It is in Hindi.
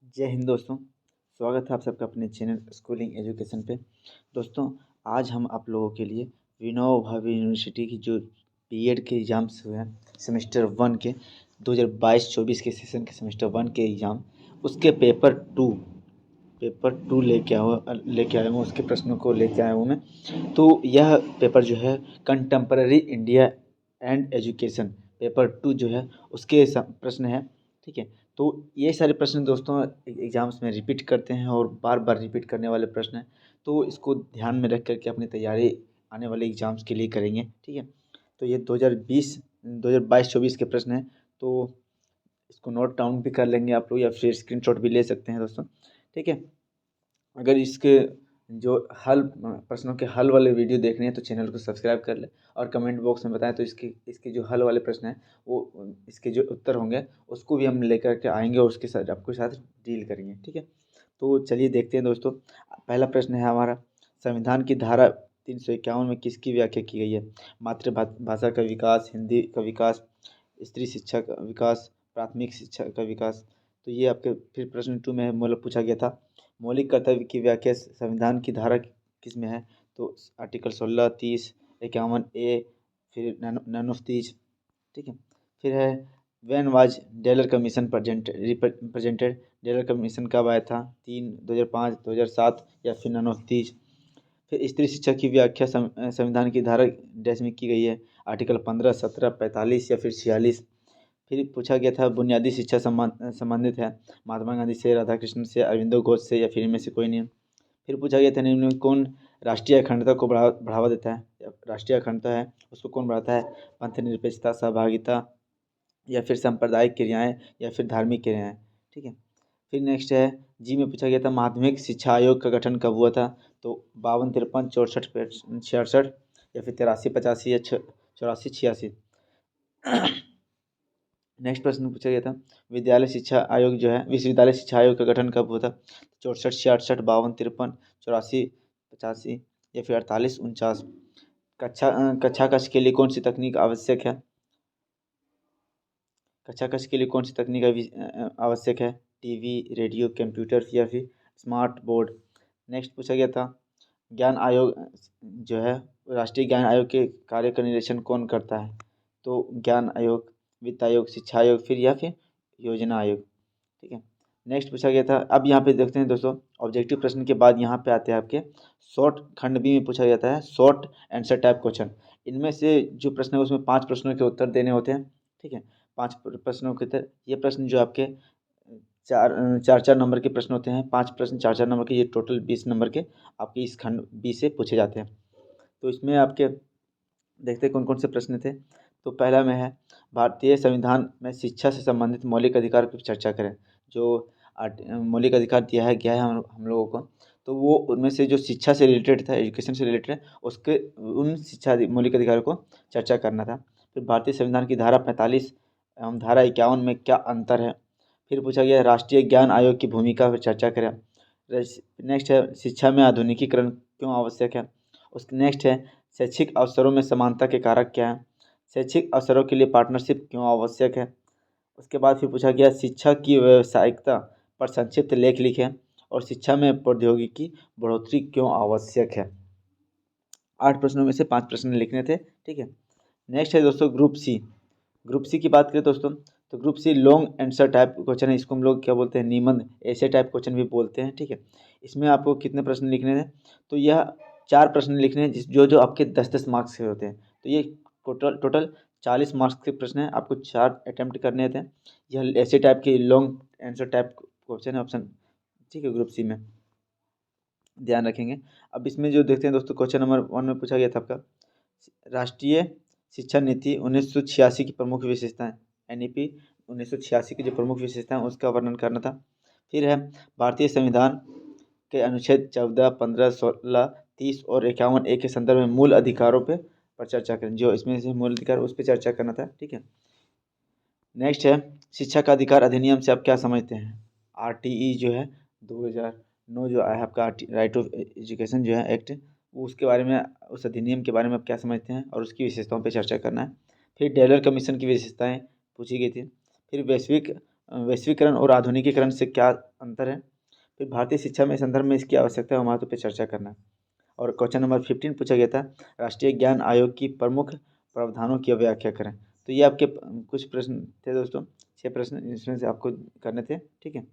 जय हिंद दोस्तों। स्वागत है आप सबका अपने चैनल स्कूलिंग एजुकेशन पे। दोस्तों, आज हम आप लोगों के लिए विनोबा भावे यूनिवर्सिटी की जो बीएड के एग्ज़ाम्स हुए हैं सेमेस्टर 1 के 2022-24 के सेशन के सेमेस्टर 1 के एग्ज़ाम, उसके पेपर 2 लेके आया हूँ उसके प्रश्नों को लेके आया हूँ मैं। तो यह पेपर जो है contemporary India and education paper 2 जो है उसके प्रश्न है। ठीक है, तो ये सारे प्रश्न दोस्तों एग्ज़ाम्स में रिपीट करते हैं और बार बार रिपीट करने वाले प्रश्न हैं। तो इसको ध्यान में रख करके अपनी तैयारी आने वाले एग्ज़ाम्स के लिए करेंगे। ठीक है, तो ये 2022-24 के प्रश्न हैं। तो इसको नोट डाउन भी कर लेंगे आप लोग या फिर स्क्रीनशॉट भी ले सकते हैं दोस्तों। ठीक है, अगर इसके जो प्रश्नों के हल वाले वीडियो देखने हैं तो चैनल को सब्सक्राइब कर लें और कमेंट बॉक्स में बताएं। तो इसके जो हल वाले प्रश्न हैं वो इसके जो उत्तर होंगे उसको भी हम लेकर के आएंगे और उसके साथ आपके साथ डील करेंगे। ठीक है, तो चलिए देखते हैं दोस्तों। पहला प्रश्न है हमारा, संविधान की धारा 351 में किसकी व्याख्या की गई है? मातृभाषा का विकास, हिंदी का विकास, स्त्री शिक्षा का विकास, प्राथमिक शिक्षा का विकास। तो ये आपके फिर प्रश्न 2 में मतलब पूछा गया था, मौलिक कर्तव्य की व्याख्या संविधान की धारा किस में है? तो आर्टिकल 16, 30, 51 ए, फिर नन ऑफ दीज। ठीक है, फिर है when was dealer commission presented? Dealer commission कब आया था? 3, 2005, 2007 या फिर नन ऑफ दीज। फिर स्त्री शिक्षा की व्याख्या संविधान की धारा डैश में की गई है? आर्टिकल 15, 17, 45 या फिर 46। फिर पूछा गया था बुनियादी शिक्षा संबंधित है महात्मा गांधी से, राधा कृष्ण से, अरविंदो घोष से या फिर इनमें से कोई नहीं। फिर पूछा गया था निम्न में कौन राष्ट्रीय अखंडता को बढ़ावा देता है? राष्ट्रीय अखंडता है उसको कौन बढ़ाता है? पंथ निरपेक्षता, सहभागिता या फिर सांप्रदायिक क्रियाएं या फिर धार्मिक क्रियाएं। ठीक है, फिर नेक्स्ट है जी में पूछा गया था माध्यमिक शिक्षा आयोग का गठन कब हुआ था? तो 52, 53, 64, 66 या फिर 83, 85 या 84, 86। नेक्स्ट प्रश्न पूछा गया था विश्वविद्यालय शिक्षा आयोग का गठन कब हुआ था? 64, 66, 52, 53, 84, 85 या फिर 48, 49। कक्षा कक्ष के लिए कौन सी तकनीक आवश्यक है? कक्षा कक्ष के लिए कौन सी तकनीक आवश्यक है? टीवी, रेडियो, कंप्यूटर या फिर स्मार्ट बोर्ड। नेक्स्ट पूछा गया था ज्ञान आयोग जो है राष्ट्रीय ज्ञान आयोग के कार्य का निरीक्षण कौन करता है? तो ज्ञान आयोग, वित्त आयोग, शिक्षा आयोग या फिर योजना आयोग। ठीक है, नेक्स्ट पूछा गया था, अब यहाँ पे देखते हैं दोस्तों ऑब्जेक्टिव प्रश्न के बाद यहाँ पे आते हैं आपके शॉर्ट खंड बी में पूछा जाता है शॉर्ट आंसर टाइप क्वेश्चन। इनमें से जो प्रश्न है उसमें 5 प्रश्नों के उत्तर देने होते हैं। ठीक है, 5 प्रश्नों के उत्तर, ये प्रश्न जो आपके चार चार नंबर के प्रश्न होते हैं। 5 प्रश्न 4-4 नंबर के, ये टोटल 20 नंबर के आपके इस खंड बी से पूछे जाते हैं। तो इसमें आपके देखते हैं कौन कौन से प्रश्न थे। तो पहला में है भारतीय संविधान में शिक्षा से संबंधित मौलिक अधिकार की चर्चा करें। जो मौलिक अधिकार दिया है गया है हम लोगों को, तो वो उनमें से जो शिक्षा से रिलेटेड था, एजुकेशन से रिलेटेड है, उसके उन मौलिक अधिकारों को चर्चा करना था। फिर भारतीय संविधान की धारा 45 एवं धारा 51 में क्या अंतर है? फिर पूछा गया राष्ट्रीय ज्ञान आयोग की भूमिका पर चर्चा करें। नेक्स्ट है शिक्षा में आधुनिकीकरण क्यों आवश्यक है? उसके नेक्स्ट है शैक्षिक अवसरों में समानता के कारक क्या हैं? शैक्षिक अवसरों के लिए पार्टनरशिप क्यों आवश्यक है? उसके बाद फिर पूछा गया शिक्षा की व्यावसायिकता पर संक्षिप्त लेख लिखें और शिक्षा में प्रौद्योगिकी बढ़ोतरी क्यों आवश्यक है। 8 प्रश्नों में से 5 प्रश्न लिखने थे। ठीक है, नेक्स्ट है दोस्तों ग्रुप सी की बात करें दोस्तों, तो group C long answer type question है। इसको हम लोग क्या बोलते हैं, निबंध ऐसे टाइप क्वेश्चन भी बोलते हैं। ठीक है, इसमें आपको कितने प्रश्न लिखने हैं? तो यह 4 प्रश्न लिखने हैं जो जो आपके 10-10 मार्क्स के होते हैं। तो ये टोटल 40 मार्क्स के प्रश्न हैं, आपको 4 अटैम्प्ट करने थे। यह ऐसे टाइप के लॉन्ग आंसर टाइप क्वेश्चन है ऑप्शन। ठीक है, ग्रुप सी में ध्यान रखेंगे। अब इसमें जो देखते हैं दोस्तों क्वेश्चन नंबर 1 में पूछा गया था आपका राष्ट्रीय शिक्षा नीति 1986 की प्रमुख विशेषताएं। एनईपी 1986 की जो प्रमुख विशेषताएं उसका वर्णन करना था। फिर है भारतीय संविधान के अनुच्छेद 14, 15, 16, 30 और 51 ए के संदर्भ में मूल अधिकारों पर चर्चा करें। जो इसमें से मूल अधिकार उस पर चर्चा करना था। ठीक है, नेक्स्ट है शिक्षा का अधिकार अधिनियम से आप क्या समझते हैं? आरटीई जो है 2009 जो है आपका राइट ऑफ एजुकेशन जो है एक्ट, उसके बारे में, उस अधिनियम के बारे में आप क्या समझते हैं और उसकी विशेषताओं पर चर्चा करना है। फिर टेलर कमीशन की विशेषताएं पूछी गई थी। फिर वैश्विक वैश्वीकरण और आधुनिकीकरण से क्या अंतर है। फिर भारतीय शिक्षा में संदर्भ में इसकी आवश्यकता और महत्व पे चर्चा करना है। और क्वेश्चन नंबर 15 पूछा गया था, राष्ट्रीय ज्ञान आयोग की प्रमुख प्रावधानों की व्याख्या करें। तो ये आपके कुछ प्रश्न थे दोस्तों, 6 प्रश्न इसमें से आपको करने थे, ठीक है।